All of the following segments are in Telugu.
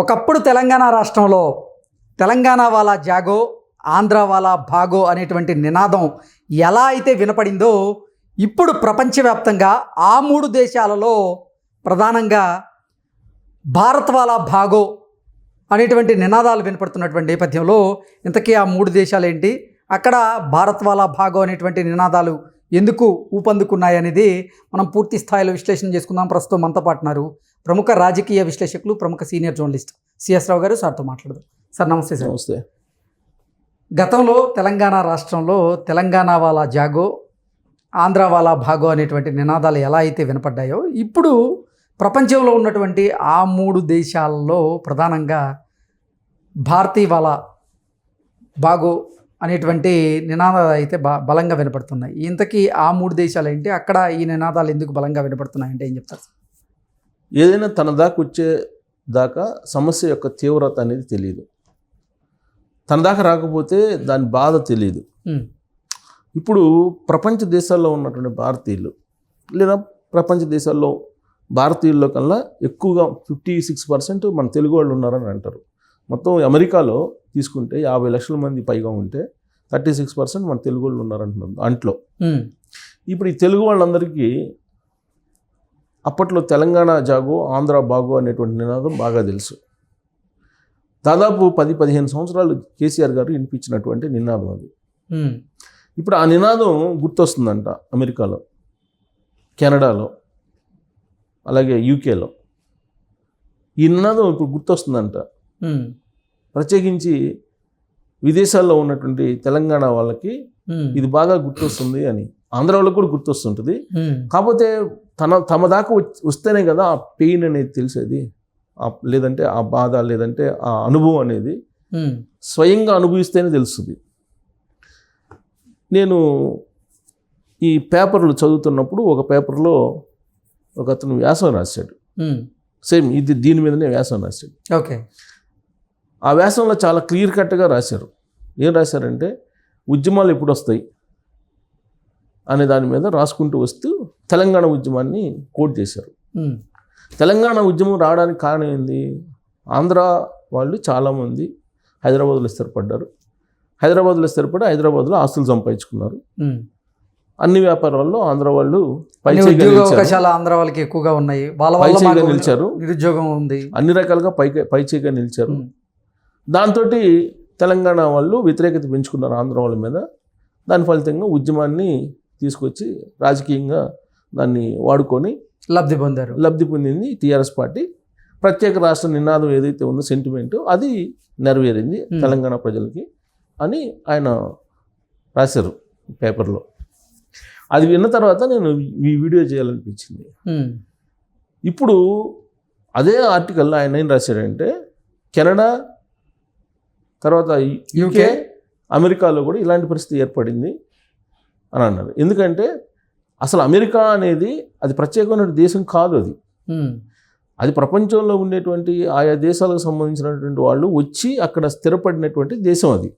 ఒకప్పుడు తెలంగాణ రాష్ట్రంలో తెలంగాణ వాలా జాగో ఆంధ్ర వాలా భాగో అనేటువంటి నినాదం ఎలా అయితే వినపడిందో ఇప్పుడు ప్రపంచవ్యాప్తంగా ఆ మూడు దేశాలలో ప్రధానంగా భారత్ వాలా భాగో అనేటువంటి నినాదాలు వినపడుతున్నటువంటి నేపథ్యంలో ఇంతకీ ఆ మూడు దేశాలు ఏంటి, అక్కడ భారత్ వాలా భాగో అనేటువంటి నినాదాలు ఎందుకు ఊపందుకున్నాయనేది మనం పూర్తి స్థాయిలో విశ్లేషణ చేసుకుందాం. ప్రస్తుతం మనతో పాటున్నారు ప్రముఖ రాజకీయ విశ్లేషకులు, ప్రముఖ సీనియర్ జర్నలిస్ట్ సిఎస్ రావు గారు. సార్తో మాట్లాడదాం. సార్ నమస్తే. సార్ నమస్తే. గతంలో తెలంగాణ రాష్ట్రంలో తెలంగాణ వాలా జాగో ఆంధ్ర వాలా భాగో అనేటువంటి నినాదాలు ఎలా అయితే వినపడ్డాయో ఇప్పుడు ప్రపంచంలో ఉన్నటువంటి ఆ మూడు దేశాలలో ప్రధానంగా భారతీయ వాలా భాగో అనేటువంటి నినాదాలు అయితే బలంగా వినపడుతున్నాయి. ఇంతకీ ఆ మూడు దేశాలు ఏంటి, అక్కడ ఈ నినాదాలు ఎందుకు బలంగా వినపడుతున్నాయి అంటే ఏం చెప్తారు? ఏదైనా తన దాకా వచ్చే దాకా సమస్య యొక్క తీవ్రత అనేది తెలియదు. తన దాకా రాకపోతే దాని బాధ తెలియదు. ఇప్పుడు ప్రపంచ దేశాల్లో ఉన్నటువంటి భారతీయులు లేదా ప్రపంచ దేశాల్లో భారతీయుల్లో కల్లా ఎక్కువగా 56% మన తెలుగు వాళ్ళు ఉన్నారని అంటారు. మొత్తం అమెరికాలో తీసుకుంటే 50 లక్షల మంది పైగా ఉంటే 36% మన తెలుగు వాళ్ళు ఉన్నారంటున్నారు అంట్లో. ఇప్పుడు ఈ తెలుగు వాళ్ళందరికీ అప్పట్లో తెలంగాణ జాగో ఆంధ్ర భాగో అనేటువంటి నినాదం బాగా తెలుసు. దాదాపు 10-15 సంవత్సరాలు కేసీఆర్ గారు వినిపించినటువంటి నినాదం అది. ఇప్పుడు ఆ నినాదం గుర్తొస్తుందంట అమెరికాలో, కెనడాలో, అలాగే యూకేలో ఈ నినాదం ఇప్పుడు గుర్తొస్తుందంట. ప్రత్యేకించి విదేశాల్లో ఉన్నటువంటి తెలంగాణ వాళ్ళకి ఇది బాగా గుర్తొస్తుంది అని, ఆంధ్ర వాళ్ళకి కూడా గుర్తొస్తుంటుంది. కాకపోతే తమ దాకా వస్తేనే కదా ఆ పెయిన్ అనేది తెలిసేది, లేదంటే ఆ బాధ, లేదంటే ఆ అనుభవం అనేది స్వయంగా అనుభవిస్తేనే తెలుస్తుంది. నేను ఈ పేపర్లు చదువుతున్నప్పుడు ఒక పేపర్లో ఒక అతను వ్యాసం రాశాడు. సేమ్ దీని మీదనే వ్యాసం రాశాడు. ఓకే. ఆ వ్యాసంలో చాలా క్లియర్ కట్గా రాశారు. ఏం రాశారంటే ఉద్యమాలు ఎప్పుడు వస్తాయి అనే దాని మీద రాసుకుంటూ వస్తూ తెలంగాణ ఉద్యమాన్ని కోట్ చేశారు. తెలంగాణ ఉద్యమం రావడానికి కారణం ఏంది? ఆంధ్ర వాళ్ళు చాలామంది హైదరాబాద్లో స్థిరపడ్డారు. హైదరాబాద్లో స్థిరపడి హైదరాబాద్లో ఆస్తులు సంపాదించుకున్నారు. అన్ని వ్యాపారాల్లో ఆంధ్ర వాళ్ళు అవకాశాలు ఆంధ్ర వాళ్ళకి ఎక్కువగా ఉన్నాయి, పైచేయిగా నిలిచారు. నిరుద్యోగం ఉంది, అన్ని రకాలుగా పైచేయిగా నిలిచారు. దాంతో తెలంగాణ వాళ్ళు వ్యతిరేకత పెంచుకున్నారు ఆంధ్ర వాళ్ళ మీద. దాని ఫలితంగా ఉద్యమాన్ని తీసుకొచ్చి రాజకీయంగా దాన్ని వాడుకొని లబ్ధి పొందింది టీఆర్ఎస్ పార్టీ. ప్రత్యేక రాష్ట్ర నినాదం ఏదైతే ఉందో సెంటిమెంట్ అది నెరవేరింది తెలంగాణ ప్రజలకి అని ఆయన రాశారు పేపర్లో. అది విన్న తర్వాత నేను ఈ వీడియో చేయాలనిపించింది. ఇప్పుడు అదే ఆర్టికల్లో ఆయన ఏం రాశాడంటే కెనడా తర్వాత యూకే అమెరికాలో కూడా ఇలాంటి పరిస్థితి ఏర్పడింది అని అన్నారు. ఎందుకంటే అసలు అమెరికా అనేది అది ప్రత్యేకమైన దేశం కాదు. అది ప్రపంచంలో ఉండేటువంటి ఆయా దేశాలకు సంబంధించినటువంటి వాళ్ళు వచ్చి అక్కడ స్థిరపడినటువంటి దేశం అది.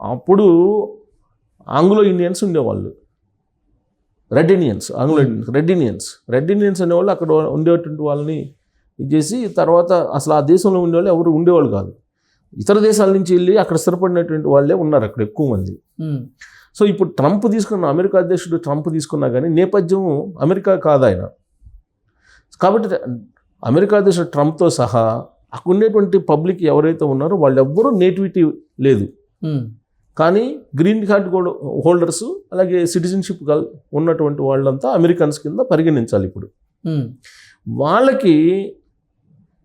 అప్పుడు ఆంగ్లో ఇండియన్స్ ఉండేవాళ్ళు, రెడ్ ఇండియన్స్ అనేవాళ్ళు అక్కడ ఉండేటువంటి వాళ్ళని ఇచ్చేసి తర్వాత అసలు ఆ దేశంలో ఉండేవాళ్ళు ఎవరు ఉండేవాళ్ళు కాదు. ఇతర దేశాల నుంచి వెళ్ళి అక్కడ స్థిరపడినటువంటి వాళ్ళే ఉన్నారు అక్కడ ఎక్కువ మంది. సో ఇప్పుడు అమెరికా అధ్యక్షుడు ట్రంప్ తీసుకున్నా కానీ నేపథ్యం అమెరికా కాదు ఆయన. కాబట్టి అమెరికా అధ్యక్షుడు ట్రంప్తో సహా అక్కడ ఉండేటువంటి పబ్లిక్ ఎవరైతే ఉన్నారో వాళ్ళు ఎవ్వరూ నేటివిటీ లేదు. కానీ గ్రీన్ కార్డ్ హోల్డర్స్ అలాగే సిటిజన్షిప్ ఉన్నటువంటి వాళ్ళంతా అమెరికన్స్ కింద పరిగణించాలి. ఇప్పుడు వాళ్ళకి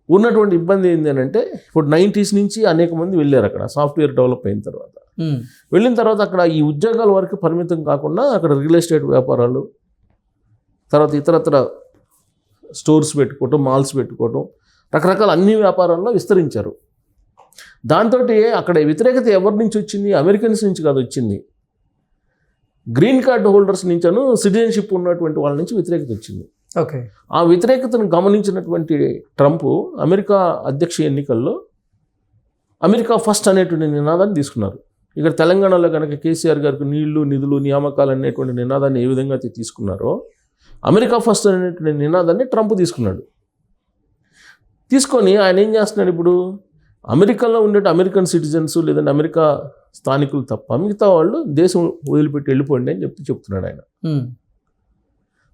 ఉన్నటువంటి ఇబ్బంది ఏంటి అంటే ఇప్పుడు 90s నుంచి అనేక మంది వెళ్ళారు అక్కడ సాఫ్ట్వేర్ డెవలప్ అయిన తర్వాత. వెళ్ళిన తర్వాత అక్కడ ఈ ఉద్యోగాల వరకు పరిమితం కాకుండా అక్కడ రియల్ ఎస్టేట్ వ్యాపారాలు, తర్వాత ఇతరత్ర స్టోర్స్ పెట్టుకోవటం, మాల్స్ పెట్టుకోవటం, రకరకాల అన్ని వ్యాపారాల్లో విస్తరించారు. దాంతో అక్కడ వ్యతిరేకత ఎవరి నుంచి వచ్చింది? అమెరికన్స్ నుంచి కాదు వచ్చింది, గ్రీన్ కార్డు హోల్డర్స్ నుంచను సిటిజన్షిప్ ఉన్నటువంటి వాళ్ళ నుంచి వ్యతిరేకత వచ్చింది. ఓకే. ఆ వ్యతిరేకతను గమనించినటువంటి ట్రంప్ అమెరికా అధ్యక్ష ఎన్నికల్లో అమెరికా ఫస్ట్ అనేటువంటి నినాదాన్ని తీసుకున్నారు. ఇక్కడ తెలంగాణలో కనుక కేసీఆర్ గారికి నీళ్లు, నిధులు, నియామకాలు అనేటువంటి నినాదాన్ని ఏ విధంగా అయితే తీసుకున్నారో అమెరికా ఫస్ట్ అనేటువంటి నినాదాన్ని ట్రంప్ తీసుకున్నాడు. తీసుకొని ఆయన ఏం చేస్తున్నాడు ఇప్పుడు, అమెరికాలో ఉండే అమెరికన్ సిటిజన్స్ లేదంటే అమెరికా స్థానికులు తప్ప మిగతా వాళ్ళు దేశం వదిలిపెట్టి వెళ్ళిపోండి అని చెప్తున్నాడు ఆయన.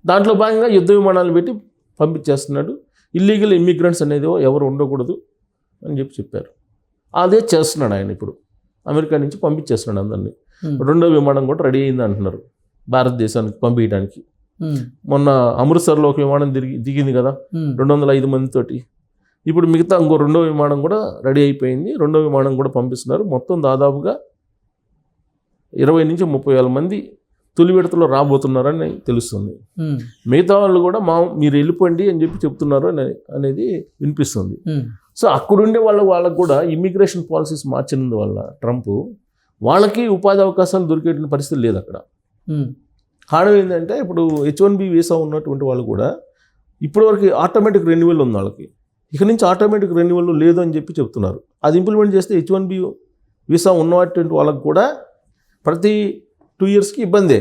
దాంట్లో భాగంగా యుద్ధ విమానాలు పెట్టి పంపించేస్తున్నాడు. ఇల్లీగల్ ఇమ్మిగ్రెంట్స్ అనేది ఎవరు ఉండకూడదు అని చెప్పారు. అదే చేస్తున్నాడు ఆయన ఇప్పుడు. అమెరికా నుంచి పంపించేస్తున్నాడు అందరినీ. రెండో విమానం కూడా రెడీ అయింది అంటున్నారు భారతదేశానికి పంపించడానికి. మొన్న అమృత్సర్లో ఒక విమానం దిగింది కదా 205 మందితోటి. ఇప్పుడు మిగతా ఇంకో రెండో విమానం కూడా రెడీ అయిపోయింది. రెండో విమానం కూడా పంపిస్తున్నారు. మొత్తం దాదాపుగా 20 నుంచి 30 వేల మంది తొలి విడతలో రాబోతున్నారని తెలుస్తుంది. మిగతా వాళ్ళు కూడా మీరు వెళ్ళిపోండి అని చెప్తున్నారు అనేది వినిపిస్తుంది. సో అక్కడుండే వాళ్ళకు కూడా ఇమ్మిగ్రేషన్ పాలసీస్ మార్చినందువల్ల ట్రంప్ వాళ్ళకి ఉపాధి అవకాశాలు దొరికేటువంటి పరిస్థితి లేదు అక్కడ. కారణం ఏంటంటే ఇప్పుడు H1B వీసా ఉన్నటువంటి వాళ్ళు కూడా ఇప్పటివరకు ఆటోమేటిక్ రెన్యువల్ ఉంది వాళ్ళకి. ఇక నుంచి ఆటోమేటిక్ రెన్యువల్ లేదు అని చెప్తున్నారు. అది ఇంప్లిమెంట్ చేస్తే H1B వీసా ఉన్నటువంటి వాళ్ళకు కూడా ప్రతి 2 ఇయర్స్కి ఇబ్బందే.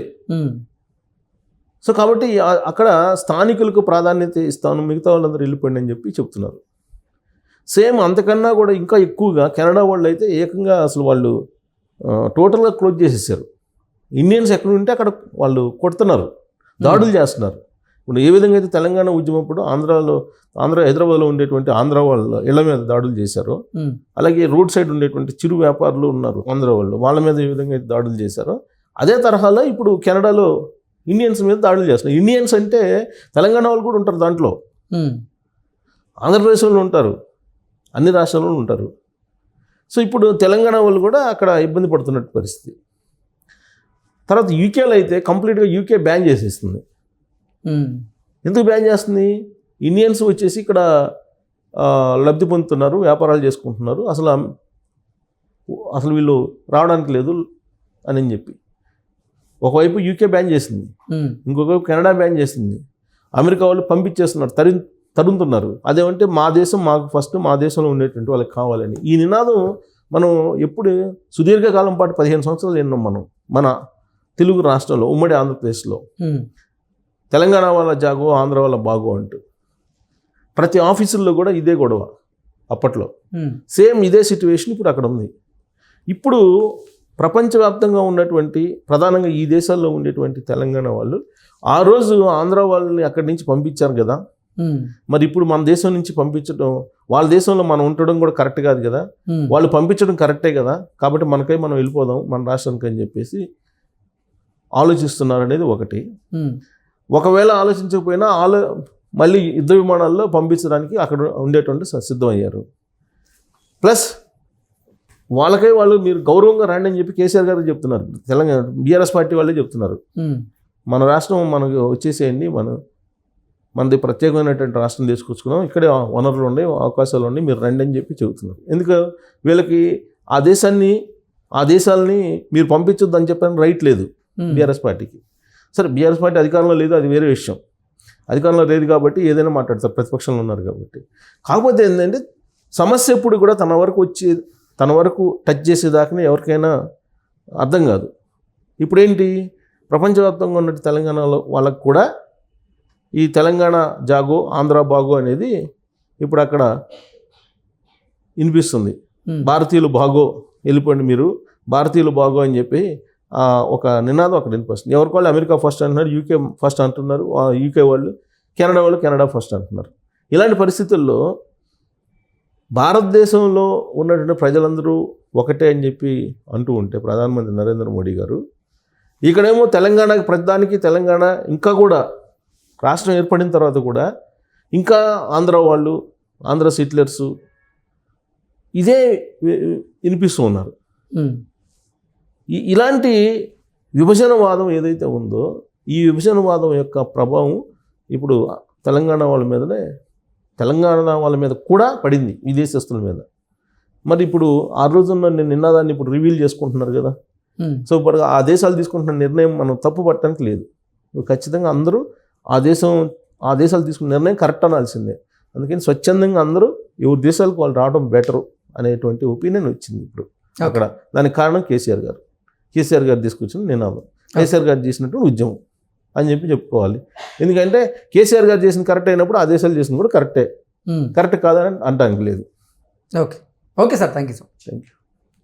సో కాబట్టి అక్కడ స్థానికులకు ప్రాధాన్యత ఇస్తాను, మిగతా వాళ్ళందరూ వెళ్ళిపోండి అని చెప్తున్నారు. సేమ్ అంతకన్నా కూడా ఇంకా ఎక్కువగా కెనడా వాళ్ళు అయితే ఏకంగా అసలు వాళ్ళు టోటల్గా క్లోజ్ చేసేసారు. ఇండియన్స్ ఎక్కడ ఉంటే అక్కడ వాళ్ళు కొడుతున్నారు, దాడులు చేస్తున్నారు. ఇప్పుడు ఏ విధంగా అయితే తెలంగాణ ఉద్యమం అప్పుడు హైదరాబాద్లో ఉండేటువంటి ఆంధ్ర వాళ్ళ ఇళ్ల మీద దాడులు చేశారో, అలాగే రోడ్ సైడ్ ఉండేటువంటి చిరు వ్యాపారులు ఉన్నారు ఆంధ్ర వాళ్ళు, వాళ్ళ మీద ఏ విధంగా అయితే దాడులు చేశారో అదే తరహాలో ఇప్పుడు కెనడాలో ఇండియన్స్ మీద దాడులు చేస్తున్నారు. ఇండియన్స్ అంటే తెలంగాణ వాళ్ళు కూడా ఉంటారు దాంట్లో, ఆంధ్రప్రదేశ్ వాళ్ళు ఉంటారు, అన్ని రాష్ట్రాల్లో ఉంటారు. సో ఇప్పుడు తెలంగాణ వాళ్ళు కూడా అక్కడ ఇబ్బంది పడుతున్నట్టు పరిస్థితి. తర్వాత యూకేలో అయితే కంప్లీట్గా యూకే బ్యాన్ చేసేస్తుంది. ఎందుకు బ్యాన్ చేస్తుంది? ఇండియన్స్ వచ్చేసి ఇక్కడ లబ్ధి పొందుతున్నారు, వ్యాపారాలు చేసుకుంటున్నారు, అసలు వీళ్ళు రావడానికి లేదు అని చెప్పి ఒకవైపు యూకే బ్యాన్ చేసింది, ఇంకొకవైపు కెనడా బ్యాన్ చేసింది. అమెరికా వాళ్ళు పంపించేస్తున్నారు, తరుముతున్నారు. అదేమంటే మా దేశం మాకు ఫస్ట్, మా దేశంలో ఉండేటువంటి వాళ్ళకి కావాలని. ఈ నినాదం మనం ఎప్పుడు సుదీర్ఘకాలం పాటు 15 సంవత్సరాలు విన్నాం మనం మన తెలుగు రాష్ట్రంలో, ఉమ్మడి ఆంధ్రప్రదేశ్లో. తెలంగాణ వాళ్ళ జాగో, ఆంధ్ర వాళ్ళ బాగో అంటూ ప్రతి ఆఫీసుల్లో కూడా ఇదే గొడవ అప్పట్లో. సేమ్ ఇదే సిచ్యువేషన్ ఇప్పుడు అక్కడ ఉంది. ఇప్పుడు ప్రపంచవ్యాప్తంగా ఉన్నటువంటి ప్రధానంగా ఈ దేశాల్లో ఉండేటువంటి తెలంగాణ వాళ్ళు ఆ రోజు ఆంధ్ర వాళ్ళని అక్కడి నుంచి పంపించారు కదా, మరి ఇప్పుడు మన దేశం నుంచి పంపించడం, వాళ్ళ దేశంలో మనం ఉండడం కూడా కరెక్ట్ కాదు కదా, వాళ్ళు పంపించడం కరెక్టే కదా, కాబట్టి మనకై మనం వెళ్ళిపోదాం మన రాష్ట్రానికి అని చెప్పేసి ఆలోచిస్తున్నారు అనేది ఒకటి. ఒకవేళ ఆలోచించకపోయినా మళ్ళీ యుద్ధ విమానాల్లో పంపించడానికి అక్కడ ఉండేటువంటి సిద్ధమయ్యారు. ప్లస్ వాళ్ళకై వాళ్ళు మీరు గౌరవంగా రండి అని చెప్పి కేసీఆర్ గారు చెప్తున్నారు. తెలంగాణ బీఆర్ఎస్ పార్టీ వాళ్ళే చెప్తున్నారు, మన రాష్ట్రం మనకు వచ్చేసేయండి, మనది ప్రత్యేకమైనటువంటి రాష్ట్రం తీసుకొచ్చుకున్నాం, ఇక్కడే వనరులు ఉన్నాయి, అవకాశాలు ఉన్నాయి, మీరు రండి అని చెప్పి చెబుతున్నారు. ఎందుకు వీళ్ళకి ఆ దేశాలని మీరు పంపించొద్దు అని చెప్పని రైట్ లేదు బీఆర్ఎస్ పార్టీకి. సరే బీఆర్ఎస్ పార్టీ అధికారంలో లేదు, అది వేరే విషయం. అధికారంలో లేదు కాబట్టి ఏదైనా మాట్లాడతారు, ప్రతిపక్షంలో ఉన్నారు కాబట్టి. కాకపోతే ఏంటంటే సమస్య ఎప్పుడు కూడా తన వరకు టచ్ చేసేదాకానే ఎవరికైనా అర్థం కాదు. ఇప్పుడేంటి ప్రపంచవ్యాప్తంగా ఉన్నట్టు తెలంగాణలో వాళ్ళకు కూడా ఈ తెలంగాణ జాగో, ఆంధ్ర బాగో అనేది ఇప్పుడు అక్కడ వినిపిస్తుంది. భారతీయులు బాగో, వెళ్ళిపోండి మీరు, భారతీయులు బాగో అని చెప్పి ఒక నినాదం అక్కడ వినిపిస్తుంది. ఎవరికి వాళ్ళు అమెరికా ఫస్ట్ అంటున్నారు, యూకే ఫస్ట్ అంటున్నారు, యూకే వాళ్ళు, కెనడా వాళ్ళు కెనడా ఫస్ట్ అంటున్నారు. ఇలాంటి పరిస్థితుల్లో భారతదేశంలో ఉన్నటువంటి ప్రజలందరూ ఒకటే అని చెప్పి అంటూ ఉంటే ప్రధానమంత్రి నరేంద్ర మోడీ గారు, ఇక్కడేమో తెలంగాణకి ప్రతిదానికి తెలంగాణ, ఇంకా కూడా రాష్ట్రం ఏర్పడిన తర్వాత కూడా ఇంకా ఆంధ్ర వాళ్ళు, ఆంధ్ర సెటిలర్సు ఇదే వినిపిస్తూ ఉన్నారు. ఇలాంటి విభజనవాదం ఏదైతే ఉందో, ఈ విభజనవాదం యొక్క ప్రభావం ఇప్పుడు తెలంగాణ వాళ్ళ మీద కూడా పడింది, విదేశస్తుల మీద. మరి ఇప్పుడు ఆ రోజున్న నినాదాన్ని ఇప్పుడు రివీల్ చేసుకుంటున్నారు కదా. సో ఇప్పుడు ఆ దేశాలు తీసుకుంటున్న నిర్ణయం మనం తప్పు పట్టడానికి లేదు. ఖచ్చితంగా అందరూ ఆ దేశాలు తీసుకున్న నిర్ణయం కరెక్ట్ అనాల్సిందే. అందుకని స్వచ్ఛందంగా అందరూ ఎవరి దేశాలకు వాళ్ళు రావడం బెటరు అనేటువంటి ఒపీనియన్ వచ్చింది ఇప్పుడు అక్కడ. దానికి కారణం కేసీఆర్ గారు తీసుకొచ్చిన నినాదం, కేసీఆర్ గారు చేసినటువంటి ఉద్యమం అని చెప్పుకోవాలి. ఎందుకంటే కేసీఆర్ గారు చేసిన కరెక్ట్ అయినప్పుడు ఆ దేశాలు చేసిన కూడా కరెక్టే కరెక్ట్ కాదని అంటానికి లేదు. Okay okay sir, thank you so much. Thank you.